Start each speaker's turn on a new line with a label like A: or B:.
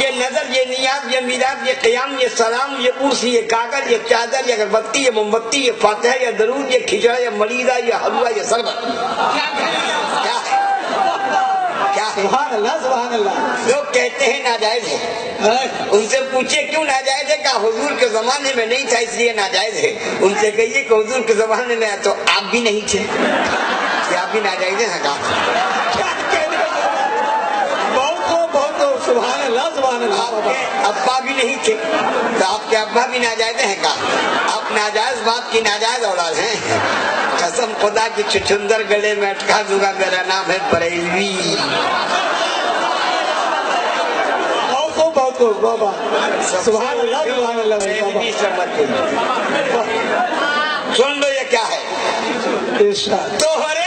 A: ये नजर, ये नियाज, ये मिलाद, ये क़याम, ये सलाम, ये उर्स, ये कागज, ये चादर, ये अगरबत्ती, ये मोमबत्ती, ये फातिहा, ये दरूद, ये खिचड़ा, ये मरीदा, ये हलवा, ये शरबत, क्या है? क्या है?
B: सुभान अल्लाह, सुभान अल्लाह।
A: लोग कहते हैं नाजायज है। उनसे पूछिए क्यों नाजायज है? कहा हुजूर के जमाने में नहीं था इसलिए नाजायज है। उनसे कहिए कि हुजूर के जमाने में तो आप भी नहीं थे, आप भी नाजायज है। कहा
B: सुभान अल्लाह, सुभान अल्लाह।
A: अब्बा भी नहीं थे तो आपके अब्बा भी नाजायज हैं। कहा आप नाजायज बाप की नाजायज औलाद हैं। कसम खुदा की छुछुंदर गले में अटका दूंगा, मेरा नाम है बरेलवी।
B: बाबा सुभान अल्लाह, सुभान अल्लाह।
A: सुन लो ये क्या है? तोहरे